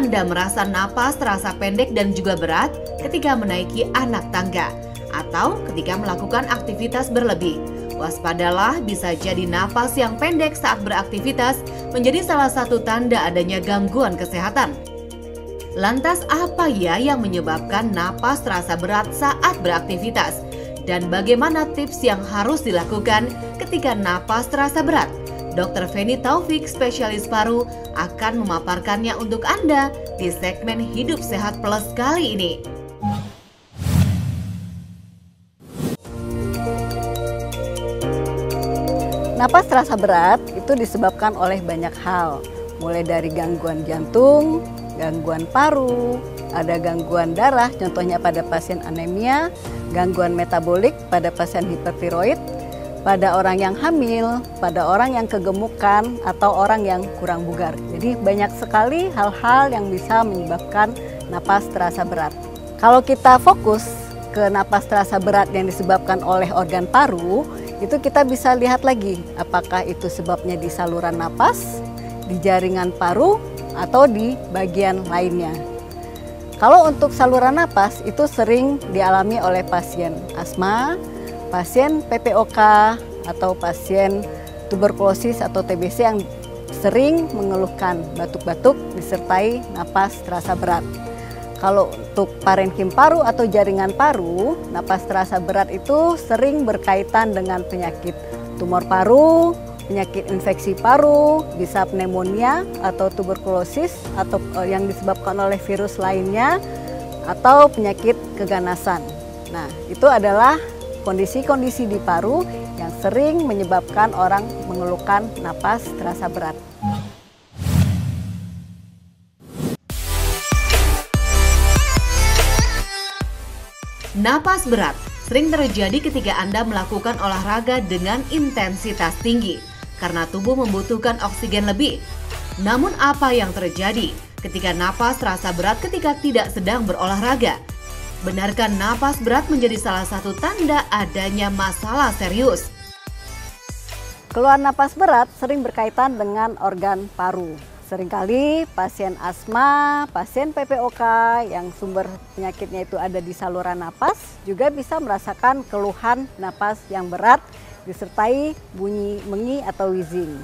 Anda merasa napas terasa pendek dan juga berat ketika menaiki anak tangga atau ketika melakukan aktivitas berlebih. Waspadalah, bisa jadi napas yang pendek saat beraktivitas menjadi salah satu tanda adanya gangguan kesehatan. Lantas apa ya yang menyebabkan napas terasa berat saat beraktivitas? Dan bagaimana tips yang harus dilakukan ketika napas terasa berat? Dr. Feni Taufik, spesialis paru, akan memaparkannya untuk Anda di segmen Hidup Sehat Plus kali ini. Napas terasa berat itu disebabkan oleh banyak hal, mulai dari gangguan jantung, gangguan paru, ada gangguan darah, contohnya pada pasien anemia, gangguan metabolik pada pasien hipertiroid, pada orang yang hamil, pada orang yang kegemukan, atau orang yang kurang bugar. Jadi banyak sekali hal-hal yang bisa menyebabkan napas terasa berat. Kalau kita fokus ke napas terasa berat yang disebabkan oleh organ paru, itu kita bisa lihat lagi apakah itu sebabnya di saluran napas, di jaringan paru, atau di bagian lainnya. Kalau untuk saluran napas itu sering dialami oleh pasien asma, pasien PPOK, atau pasien tuberkulosis atau TBC yang sering mengeluhkan batuk-batuk disertai napas terasa berat. Kalau untuk parenkim paru atau jaringan paru, napas terasa berat itu sering berkaitan dengan penyakit tumor paru, penyakit infeksi paru, bisa pneumonia atau tuberkulosis atau yang disebabkan oleh virus lainnya, atau penyakit keganasan. Nah, itu adalah kondisi-kondisi di paru yang sering menyebabkan orang mengeluhkan napas terasa berat. Napas berat sering terjadi ketika Anda melakukan olahraga dengan intensitas tinggi karena tubuh membutuhkan oksigen lebih. Namun apa yang terjadi ketika napas terasa berat ketika tidak sedang berolahraga? Benarkah napas berat menjadi salah satu tanda adanya masalah serius? Keluhan napas berat sering berkaitan dengan organ paru. Seringkali pasien asma, pasien PPOK yang sumber penyakitnya itu ada di saluran napas juga bisa merasakan keluhan napas yang berat disertai bunyi mengi atau wheezing.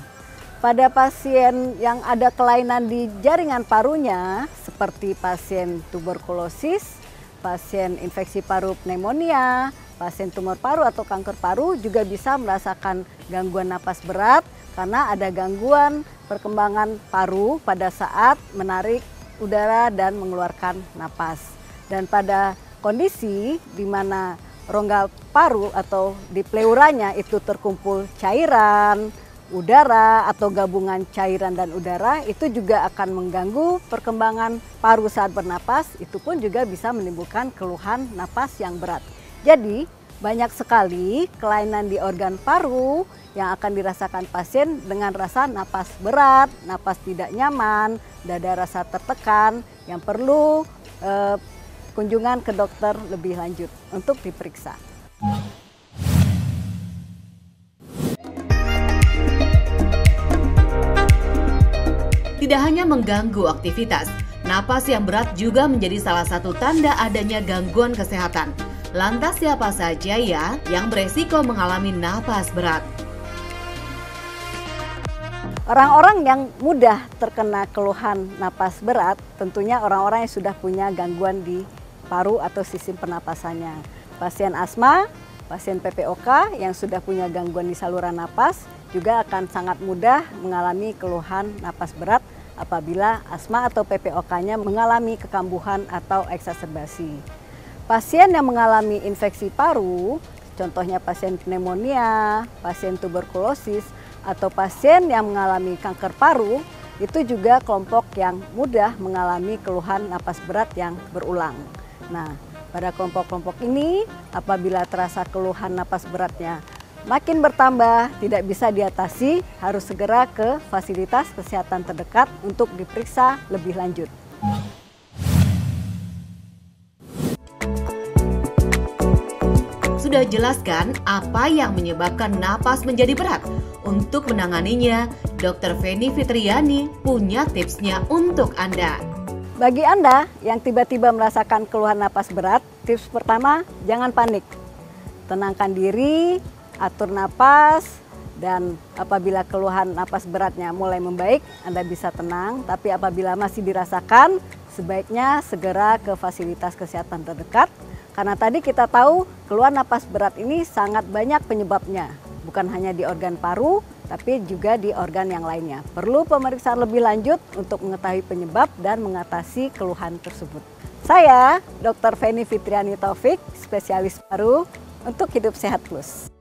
Pada pasien yang ada kelainan di jaringan parunya seperti pasien tuberkulosis, pasien infeksi paru pneumonia, pasien tumor paru atau kanker paru juga bisa merasakan gangguan napas berat karena ada gangguan perkembangan paru pada saat menarik udara dan mengeluarkan napas. Dan pada kondisi di mana rongga paru atau di pleuranya itu terkumpul cairan, udara atau gabungan cairan dan udara, itu juga akan mengganggu perkembangan paru saat bernapas, itu pun juga bisa menimbulkan keluhan napas yang berat. Jadi banyak sekali kelainan di organ paru yang akan dirasakan pasien dengan rasa napas berat, napas tidak nyaman, dada rasa tertekan, yang perlu kunjungan ke dokter lebih lanjut untuk diperiksa. Tidak hanya mengganggu aktivitas, napas yang berat juga menjadi salah satu tanda adanya gangguan kesehatan. Lantas siapa saja ya yang beresiko mengalami napas berat? Orang-orang yang mudah terkena keluhan napas berat tentunya orang-orang yang sudah punya gangguan di paru atau sistem pernapasannya. Pasien asma, pasien PPOK yang sudah punya gangguan di saluran napas juga akan sangat mudah mengalami keluhan napas berat apabila asma atau PPOK-nya mengalami kekambuhan atau eksaserbasi. Pasien yang mengalami infeksi paru, contohnya pasien pneumonia, pasien tuberkulosis, atau pasien yang mengalami kanker paru, itu juga kelompok yang mudah mengalami keluhan napas berat yang berulang. Nah, pada kelompok-kelompok ini, apabila terasa keluhan napas beratnya makin bertambah, tidak bisa diatasi, harus segera ke fasilitas kesehatan terdekat untuk diperiksa lebih lanjut. Sudah jelaskan apa yang menyebabkan napas menjadi berat? Untuk menanganinya, Dr. Feni Fitriani punya tipsnya untuk Anda. Bagi Anda yang tiba-tiba merasakan keluhan napas berat, tips pertama, jangan panik. Tenangkan diri, atur napas, dan apabila keluhan napas beratnya mulai membaik, Anda bisa tenang. Tapi apabila masih dirasakan, sebaiknya segera ke fasilitas kesehatan terdekat. Karena tadi kita tahu keluhan napas berat ini sangat banyak penyebabnya. Bukan hanya di organ paru, tapi juga di organ yang lainnya. Perlu pemeriksaan lebih lanjut untuk mengetahui penyebab dan mengatasi keluhan tersebut. Saya, Dr. Feni Fitriani Taufik, spesialis paru untuk Hidup Sehat Plus.